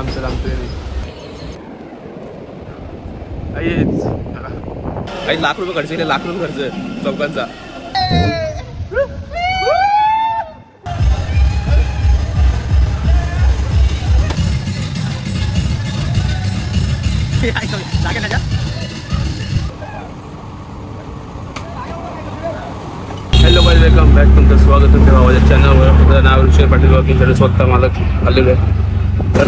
लांबचं लांबचं काही लाख रुपये खर्च केले, लाख रुपये खर्च चौकांचा. Hello guys, welcome back. तुमचं स्वागत होतं माझ्या चॅनलवर. माझं नाव ऋषभ पाटील वॉकिंग स्वतः मालक आलेलो आहे. तर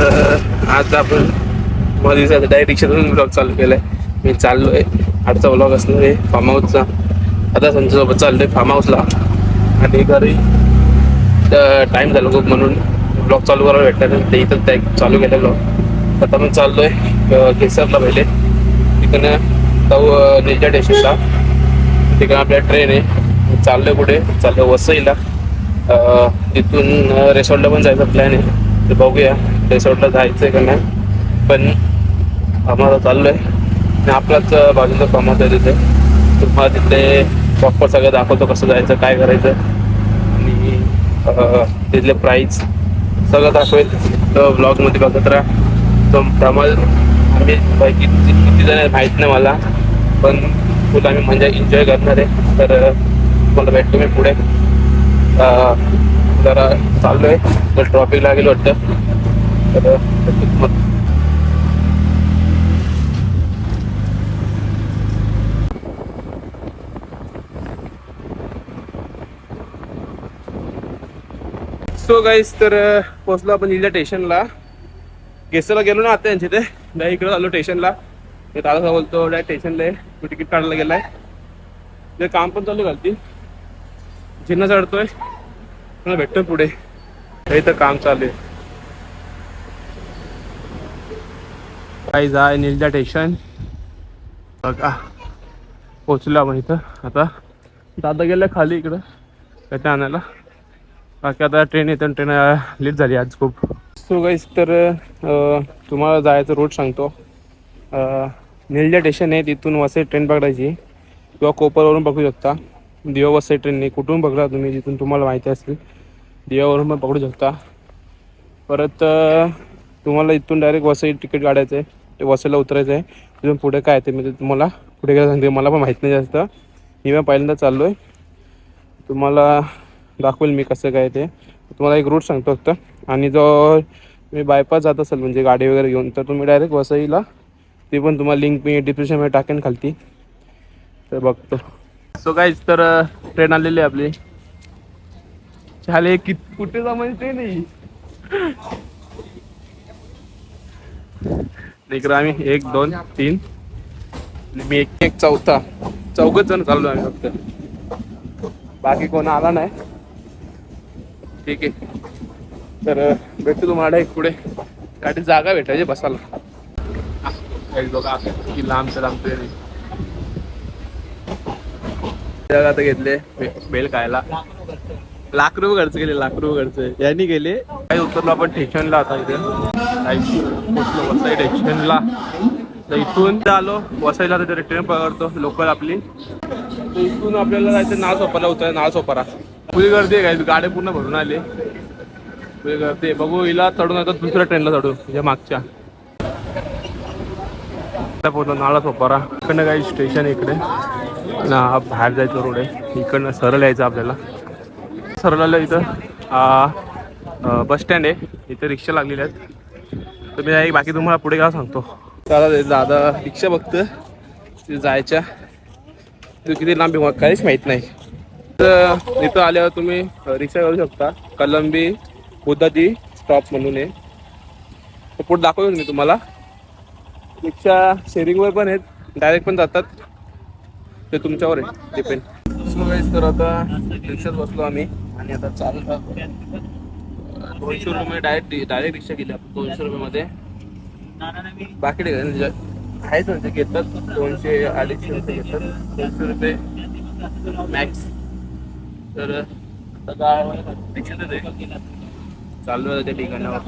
आज आपण मला दिवसाचा डायरेक्ट रिक्षातून ब्लॉग चालू केला आहे. मी चाललो आहे, आजचा ब्लॉग असणार आहे फार्म हाऊसचा. आता संजयसोबत चाललो आहे फार्म हाऊसला आणि घरी टाईम झाला खूप म्हणून ब्लॉग चालू करायला भेटला ते इथं त्या चालू केलं ब्लॉग. आता मी चाललो आहे केसरला पहिले, तिकडनं जाऊ निलजा स्टेशनला. तिकडं आपल्या ट्रेन आहे. चाललोय कुठे चाललो वसईला. तिथून रिसॉर्टला पण जायचा प्लॅन आहे, ते बघूया रिसॉर्टला जायचं आहे का नाही. पण आम्हाला चाललो आहे आणि आपलाच बाजूला फार्म हाऊस आहे तिथे. तुम्हाला तिथे प्रॉपर सगळं दाखवतो, कसं जायचं काय करायचं आणि तिथले प्राईस सगळं दाखवेल. तर ब्लॉगमध्ये बघत राहा. तो प्रमाण आम्ही किती जण माहीत नाही मला, पण फुल आम्ही म्हणजे एन्जॉय करणार आहे. तर मला भेटतो मी पुढे. जरा चाललो आहे तर ट्रॉफिक लागेल वाटतं. तर सो गाईस, तर पोचलो आपण इथल्या स्टेशनला. केसरला गेलो ना आता यांच्या इथे, इकडे आलो स्टेशनला. ते दादा बोलतो डायरेक्ट स्टेशनला आहे, तू तिकीट काढायला गेलाय. ते काम पण चालू घालतील, जिन्ना चढतोय, मला भेटतोय पुढे. इथं काम चालू आहे. काही जाय निलजा स्टेशन बघा. पोचलो आपण इथं. आता दादा गेलं खाली इकडं काय आणायला. बाकी आता ट्रेन येतं, ट्रेन लेट झाली आज खूप. सो गाईस, तर तुम्हाला जायचं रूट सांगतो. निलजा स्टेशन आहे, तिथून वसई ट्रेन पकडायची किंवा कोपरवरून पकडू शकता. दिवा वसई ट्रेनने कुठून पकडा तुम्ही, जिथून तुम्हाला माहिती असेल दिवावरून पण पकडू शकता. परत तुम्हाला इथून डायरेक्ट वसई तिकीट काढायचं आहे, ते वसईला उतरायचं आहे. तिथून पुढे काय ते म्हणजे तुम्हाला पुढे काय सांगते, मला पण माहीत नाही जास्त. मी पहिल्यांदा चाललो आहे, तुम्हाला दाखवेल मी कसं काय ते. तुम्हाला एक रूट सांगतो फक्त. आणि जो तुम्ही बायपास जात असेल म्हणजे गाडी वगैरे घेऊन, तर तुम्ही डायरेक्ट वसईला, ते पण तुम्हाला लिंक मी डिस्क्रिप्शनमध्ये टाकेन खालती, तर बघतो. सो गाईज, तर ट्रेन आलेली आहे आपली. झाले कुठे जा म्हणजे ट्रेन आहे इकडं. आम्ही 1 2 3 आणि मी एक चौथा, चौघच जण चाललो आम्ही फक्त, बाकी कोण आला नाही. ठीक आहे, तर भेटतो तुम्हाला एक पुढे. गाडी जागा भेटायची बसायला. बघा की लांबचं लांब ट्रेन आहे. आता घेतले बेल खायला, लाख रुपये खर्च केले, लाख रुपये खर्च यांनी केले. काही उतरलो आपण स्टेशनला. आता इथे पोचलो वसई स्टेशनला. तर इथून आलो वसईला, तर ट्रेन पकडतो लोकल आपली. तर इथून आपल्याला जायचं नाळसोपारा. उतरायचं नाळसोपारा. पुढे गर्दी आहे, काय गाड्या पूर्ण भरून आले, पुढे गर्दी आहे. बघू हिला चढून येतो दुसऱ्या ट्रेनला चढू, म्हणजे मागच्या पूर्ण नाळसोपारा. इकडनं काही स्टेशन इकडे ना, बाहेर जायचं रोड आहे. इकडनं सरळ यायचं आपल्याला. सरळ आलं इथं बस स्टँड आहे, इथे रिक्षा लागलेल्या आहेत. तर मी बाकी तुम्हाला पुढे काय सांगतो. दादा रिक्षा बघतं तिथे जायच्या, तू किती लांबी मग काहीच माहीत नाही. तर इथं आल्यावर तुम्ही रिक्षा करू शकता. कलंबी बुद्धादी स्टॉप म्हणून आहे, तर पुढे दाखवतो मी तुम्हाला. रिक्षा शेअरिंगवर पण आहेत, डायरेक्ट पण जातात, ते तुमच्यावर आहे डिपेंड. सो गाईस, तर आता रिक्षात बसलो आम्ही आणि आता चालू 200 रुपये डायरेक्ट रिक्षा केली आपण 200 रुपयेमध्ये. बाकी आहेत म्हणजे घेतात 200 250 रुपये घेतात, 200 रुपये मॅक्स. तर आता रिक्षातच आहे, चालू आहे त्या ठिकाणावर.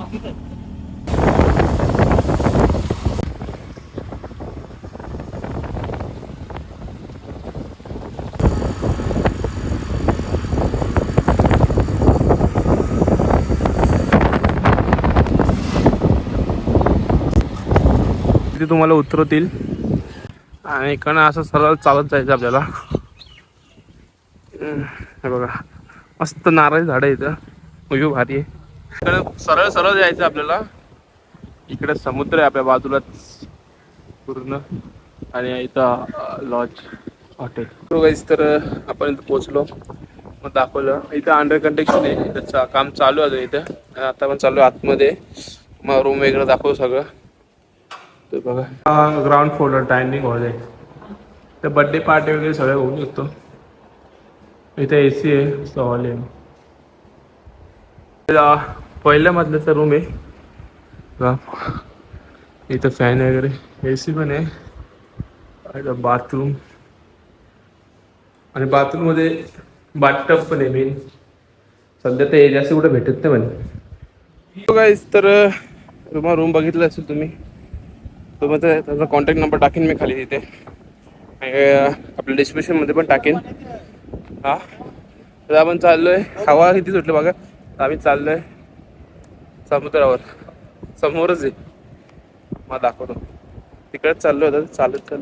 तिथे तुम्हाला उतरवतील आणि इकडनं असं सरळ चालत जायचं आपल्याला. हे बघा मस्त नारळी झाड आहे इथं, व्ह्यू भारी आहे. इकडे सरळ सरळ जायचं आपल्याला. इकडे समुद्र आहे आपल्या बाजूलाच पूर्ण आणि इथं लॉज हॉटेल. तर आपण इथं पोचलो, मग दाखवलं इथं अंडर कंस्ट्रक्शन आहे, त्याचं काम चालू आहे इथं. आता पण चालू आहे आतमध्ये, मग रूम वगैरे दाखवू सगळं. तर बघा ग्राउंड फ्लोअर डायनिंग हॉल आहे, तर बड्डे पार्टी वगैरे सगळं होऊ शकतो. इथे AC आहे, हॉल आहे. पहिल्या मधल्याचा रूम आहे, इथं फॅन वगैरे, AC पण आहे, बाथरूम आणि बाथरूम मध्ये बाथटब पण आहे मेन. सध्या ते जास्त कुठे भेटत नाही म्हणे. गाईस तर रूम बघितलं असेल तुम्ही, तर मग त्याचा कॉन्टॅक्ट नंबर टाकेन मी खाली तिथे, आपल्या डिस्क्रिप्शनमध्ये पण टाकेन. हा तर आपण चाललोय, हवा किती सुटली बघा. आम्ही चाललोय समुद्रावर, समोरच आहे, मग दाखवतो. तिकडेच चाललोय आता, चालत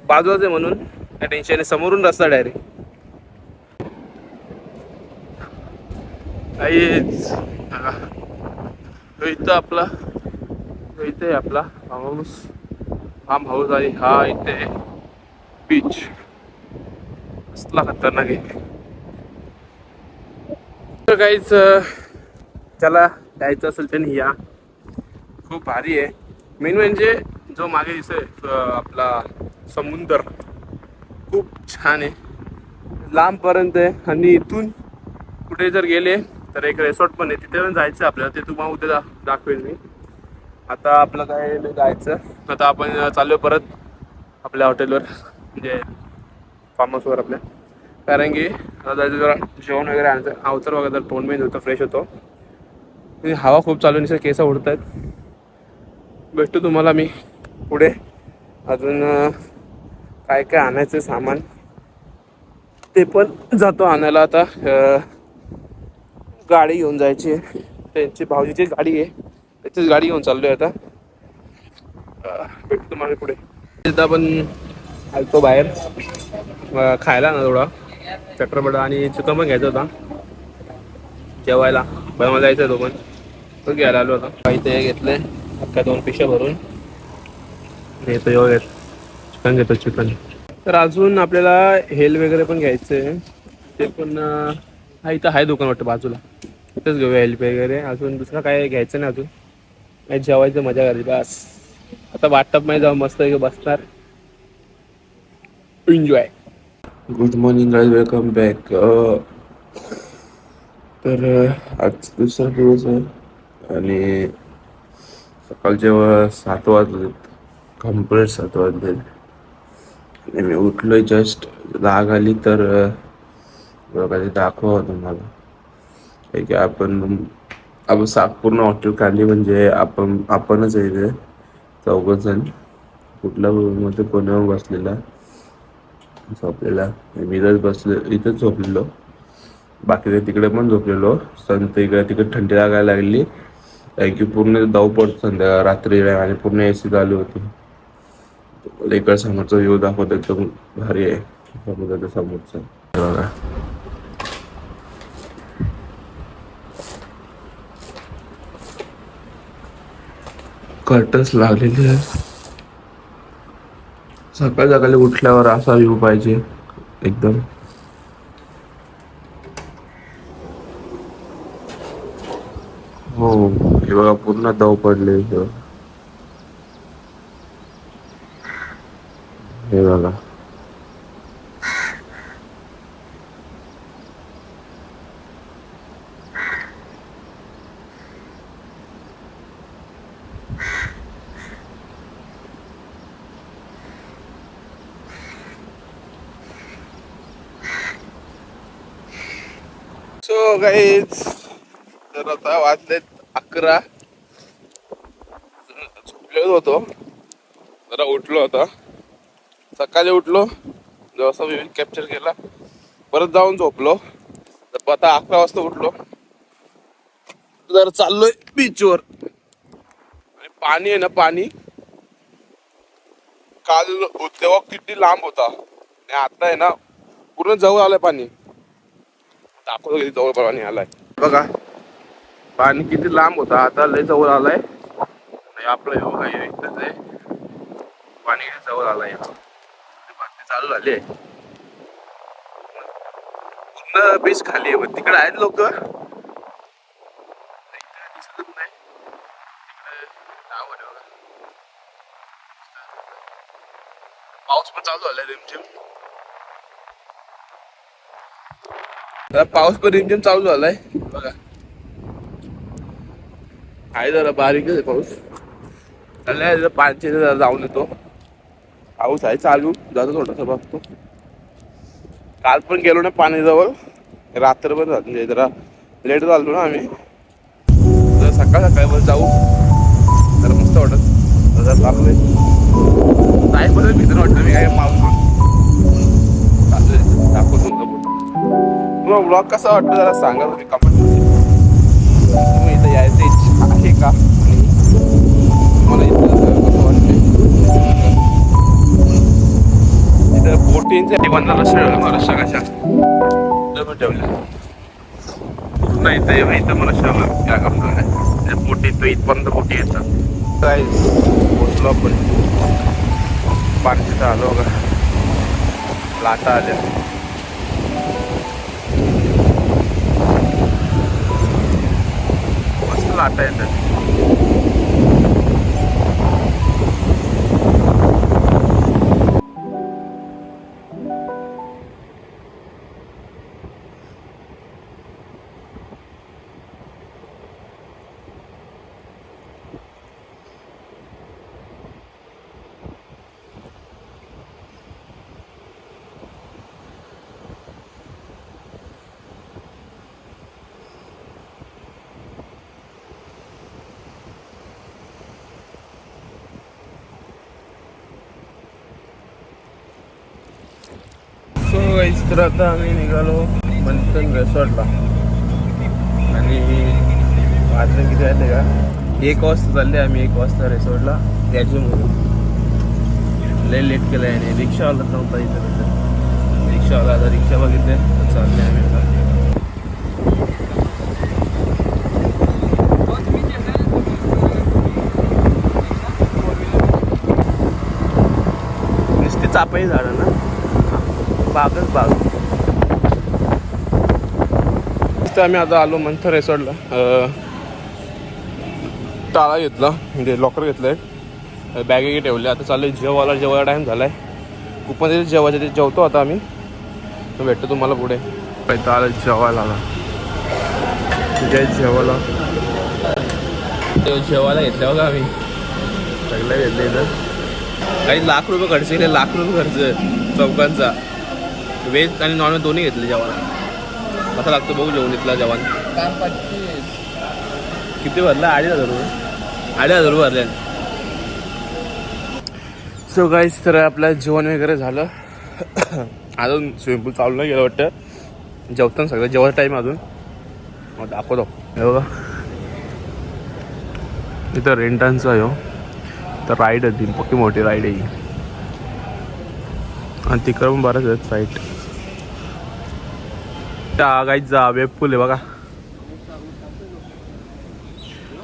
बाजूच आहे म्हणून काय टेन्शन आहे, समोरून रस्ता डायरेक्ट. इथं आपला इथे आहे आपला फार्म हाऊस आहे हा. इथे बीच असला खतरनाक आहे. तर काहीच त्याला जायचं असेल त्याने या, खूप भारी आहे. मेन म्हणजे जो मागे दिसतोय आपला समुद्र खूप छान आहे, लांबपर्यंत आहे. आणि इथून कुठे जर गेले तर एक रिसॉर्ट पण आहे, तिथे पण जायचं आपल्याला, ते तुम्हाला उद्या दाखवेल मी. आता आपलं काय जायचं, आता आपण चाललो परत आपल्या हॉटेलवर, म्हणजे फार्म हाऊसवर आपल्या. कारण की आता जायचं जरा जेवण वगैरे आणायचं, अवतर वगैरे तोंड मेन होतं, फ्रेश होतो. हवा खूप चालू आहे, केस उडत आहेत. भेटतो तुम्हाला मी पुढे, अजून काय काय आणायचं सामान ते पण जातो आणायला. आता गाडी घेऊन जायची आहे, त्यांची भाऊजीची गाडी आहे, त्याचीच गाडी घेऊन चाललोय आता. भेटतो तुम्हाला पुढे. तिथं आपण आलतो बाहेर खायला ना, थोडा चक्रपटा आणि चिकन पण घ्यायचं होता जेवायला. मला जायचं तो पण तो घ्यायला आलो होता. इथे घेतलंय अख्ख्या 2 पिशा भरून घेतो. एवढं चिकन घेतो, चिकन. तर अजून आपल्याला हेल वगैरे पण घ्यायचं आहे, ते पण हा इथं आहे दुकान वाटतं बाजूला, इथंच घेऊया हेल्प वगैरे. अजून दुसरं काय घ्यायचं नाही, अजून काय जेवायचं, मजा करायची बस. आता वाटप नाही जाऊ, मस्त बसणार, enjoy. Good morning guys, welcome back. तर आज दुसरा दिवस आहे आणि सकाळचे 7 वाजले, कंप्लीट 7 वाजले आणि मी उठलोय जस्ट. जाग आली तर बघा दाखवा तुम्हाला की आपण पूर्ण हॉटेल खाली, म्हणजे आपणच आहे इथे 4 जण. कुठल्या मध्ये कोणावर बसलेला झोपलेला, मी इथंच बसले, इथंच झोपलेलो. बाकी तिकडे पण झोपलेलो. संत इकडे तिकडे थंडी लागायला लागली, कारण की पूर्ण धाव पडत संध्याकाळ रात्री आणि पूर्ण AC चालू होती. इकडे समोरचा व्ह्यू दाखवतो, एकदम भारी आहे समुद्राच्या समोरचा. बघा कर्टन्स लागलेले आहे. सकाळी उठल्यावर असा व्ह्यू पाहिजे एकदम. हो हे बघा पूर्ण दव पडले इथं, हे बघा. सो गाईज, तर आता वाजलेत 11. झोपलेलो होतो, जरा उठलो होता. सकाळी उठलो, जसा व्ह्यू कॅप्चर केला, परत जाऊन झोपलो. तर आता 11 वाजता उठलो, जरा चाललोय बीचवर. आणि पाणी आहे ना, पाणी काल तेव्हा किती लांब होता आणि आता आहे ना पूर्ण जवळ आलंय पाणी. दाखवतो किती जवळ पाणी आलाय बघा. पाणी किती लांब होता आता लय जवळ आलाय. आणि आपलं हे बघा इथंच आहे पाणी किती जवळ आलाय. बातमी चालू झाली आहे. पूर्ण बीच खाली आहे. तिकडे आहेत लोक दिसत नाही. पाऊस पण चालू झालाय रिमझिम. पाऊस पण रिमझिम चालू झालाय बघा. आहे जरा बारीकच आहे पाऊस. चाललाय पाण्याचे जरा जाऊन येतो. पाऊस आहे चालू जातो थोडासा बघतो. काल पण गेलो ना पाण्याजवळ रात्रभर म्हणजे जरा लेट झालो ना आम्ही. सकाळ सकाळी जाऊ जरा मस्त वाटत. जरा चाललोय काय बरं भिजून वाटलं मी काय पाऊस चाललोय दाखवतो. तुम्हाला ब्लॉग कसा वाटतं जरा सांगा तुम्ही कमेंटमध्ये. तुम्ही इथं यायची इच्छा आहे का आणि मला इथं कसं वाटतंय. इथं बोटिंगसाठी बंद रस्ता कशा ठेवल्या पूर्ण इथं मला त्या करणार बोटी तो इथपर्यंत बोटी येतात. काय पोचलो आपण पाण्यात आलो का लाटा आल्या. मस्त लाटा येतात. तर आता आम्ही निघालो मंथन रिसॉर्टला. आणि वाजले किती वाजले का 1 वाजता चालले आम्ही. 1 वाजता रिसॉर्टला त्याच्यामुळे लय लेट केलं आहे. आणि रिक्षावाला नव्हता इथं. रिक्षावाला आता रिक्षा बघितले तर चालले आम्ही आता. नुसती चापाई झाडं ना बागच बाग. आम्ही आता आलो मंथन रिसॉर्टला. टाळा घेतला म्हणजे लॉकर घेतलंय. बॅगेही ठेवल्या. आता चालू जेवायला टाईम झालाय. कुपन जेवायचं ते जेवतो आता आम्ही. भेटतो तुम्हाला पुढे. इथं आलं जेवायला आला तुझ्या जेवायला घेतल्या बघा आम्ही. सगळं घेतलं इथं. काही लाख रुपये खर्च केले. लाख रुपये खर्च चौकांचा. व्हेज आणि नॉनव्हेज दोन्ही घेतले जेवायला. कसा लागतो बघू जेवण इथला जेवण. किती भरला 2,500 रुपये. 2,500 रुपये भरले. सो गाईस तर आपलं जेवण वगैरे झालं. अजून स्विमिंग पूल चालू नाही गेलं वाटतं. जेवताना सगळं जेवायचा टाईम अजून मग दाखवतो. हे बघा इथं रेंटांचं आहे हो. तर राईड आहे ती पक्की मोठी राईड आहे ही. आणि तिकडं पण बरंच आहेत राईड. त्या गाईचा वेब पूल आहे बघा.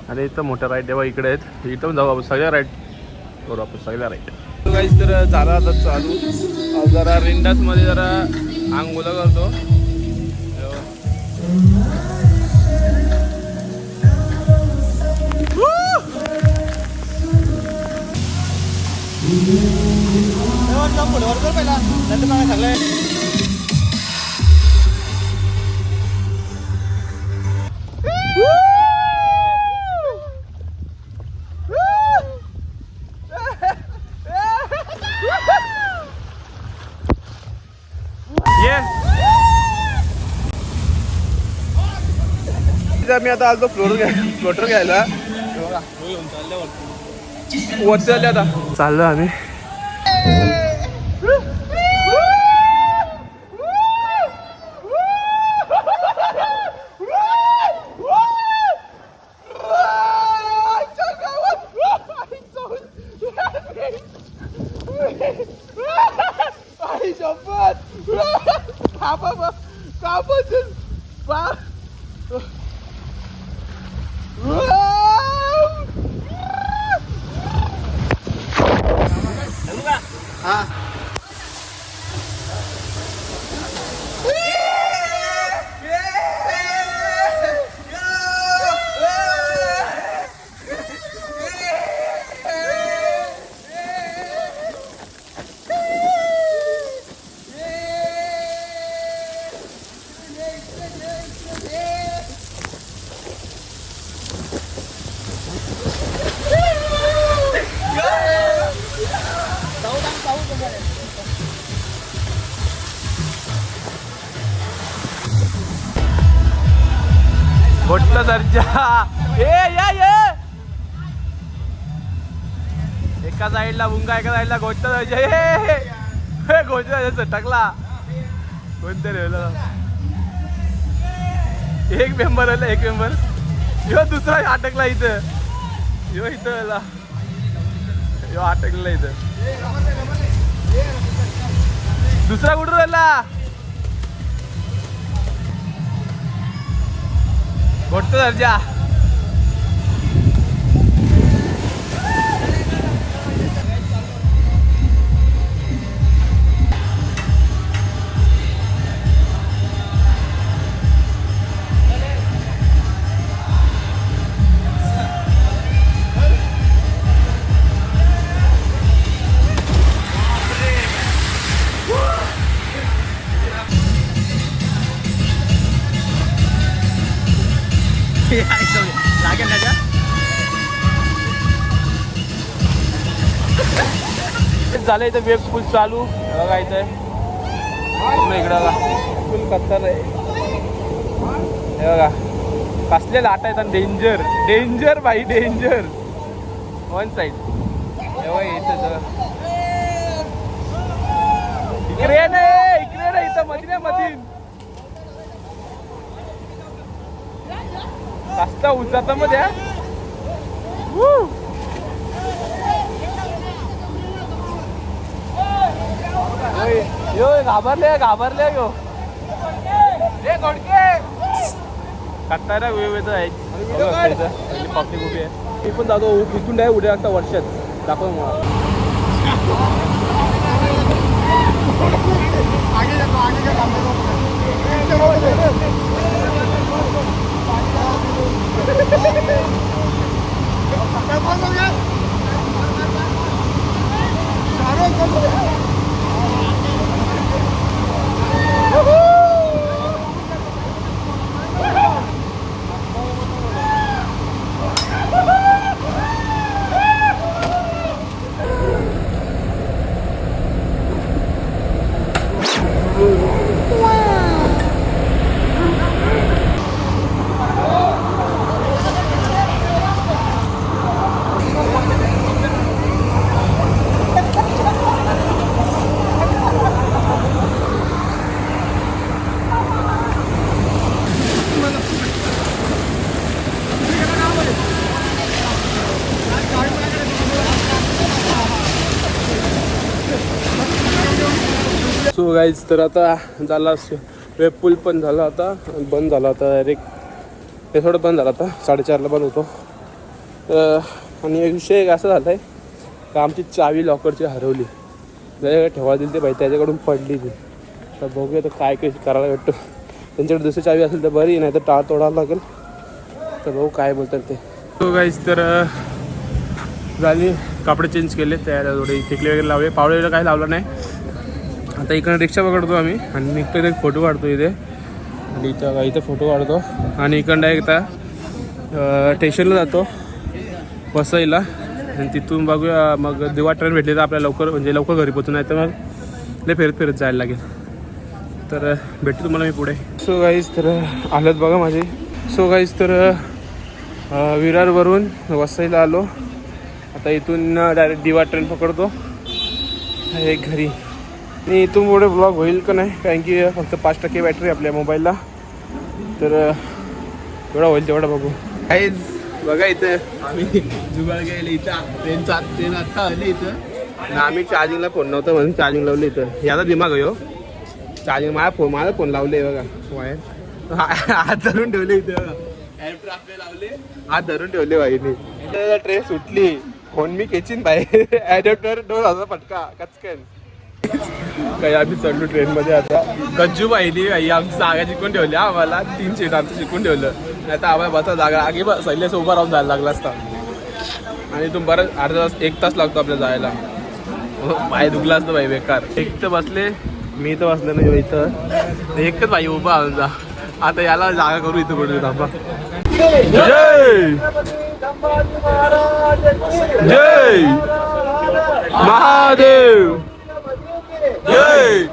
आणि इथं मोठ्या राईड आहे बघा इकडे आहेत. इथं पण जाऊ आपण सगळ्या राईड करू आपण सगळ्या राईड. गाईस तर झालं आता चालू. जरा रेंटासमध्ये जरा आंघोळा करतो. पहिला नंतर मला सगळं मी आता आलो फ्लोटर घ्यायला. वरती आले आता चाललो आम्ही. घोटला दर्जा एका साईडला मुंगा एका साईडला घोटला दर्जा घोटला दर्जा टाकला कोणतरी एक मेंबर आला एक मेंबर यो दुसरा अटकला इथं यो इथं यो अटकलेला इथं दुसरा कुठं राहिला घोटतो दर्जा लागेल ना झालं इथं वेब पूल चालू बघा इथं इकडं फुल कत्तर आहे हे बघा कसले लाटा आहेत डेंजर डेंजर भाई डेंजर वन साईड इकडे नाही इथं मधीन रस्ता उंचाचा मध्ये यो घाबरले यो कट्टायला वेळ आहे पब्लिक उभी आहे मी पण जातो इथून आहे उद्या लागता वर्षात दाखव मला सो गाईज तर आता झाला वेब पूल पण झाला आता बंद झाला आता डायरेक्ट हे थोडं बंद झाला आता 4:30ला बंद होतो आणि एक विषय असा झाला आहे का आमची चावी लॉकरची हरवली ज्याच्याकडे ठेवा दिली ते भाई त्याच्याकडून पडली ती तर बघूया तर काय काही करायला भेटतो त्यांच्याकडे दुसरी चावी असेल तर बरी नाही तर टाळ तोडावं लागेल तर भाऊ काय बोलतात ते सो गाईज तर झाली कपडे चेंज केले त्याला थोडे टिकले वगैरे लावले पावलेला काही लावलं नाही आता इकडे रिक्षा पकडतो आम्ही आणि निघतो एक फोटो काढतो इथे आणि इथं फोटो काढतो आणि इकडं एकदा स्टेशनला जातो वसईला आणि तिथून बघूया मग दिवा ट्रेन भेटली तर आपल्याला लवकर घरी पोहोचून नाही तर मग लय फिरत जायला लागेल तर भेटतो तुम्हाला मी पुढे सो गाईज तर आलत बघा माझी सो गाईज तर विरारवरून वसईला आलो आता इथून डायरेक्ट दिवा ट्रेन पकडतो एक घरी आणि इथून पुढे ब्लॉग होईल का नाही कारण की फक्त 5% बॅटरी आपल्या मोबाईलला तर एवढा होईल तेवढा बघू काहीच बघा इथं आम्ही जुगाड गेले इथं ट्रेन आता आली इथं आणि आम्ही चार्जिंगला फोन नव्हतं म्हणून चार्जिंग लावलं इथं याचा दिमाग आहे हो चार्जिंग मला फोन लावले बघा वायर हात धरून ठेवले इथे बघा एअरट्रॅप आपले लावले हात धरून ठेवले बाईने ट्रेन सुटली फोन मी खेचीन बाहेर ॲडॅप्टर 2000 फटका कचकन काही आम्ही चढलो ट्रेन मध्ये आता गज्जू पाहिली आई आमची जागा शिकून ठेवली आम्हाला 3 सीट आमचं शिकून ठेवलं नाही तर आम्हाला बसा जागा आगी सैल्यास उभा राहून जायला लागला असता आणि इथून बरं अर्धा तास 1 तास लागतो आपल्याला जायला पाय दुखला असतं बाई बेकार एक तर बसले मी तर बसले नाही इथं एकच बाई उभा आमचा आता याला जागा करू इथं कुठे थांबा जय जय महादेव जय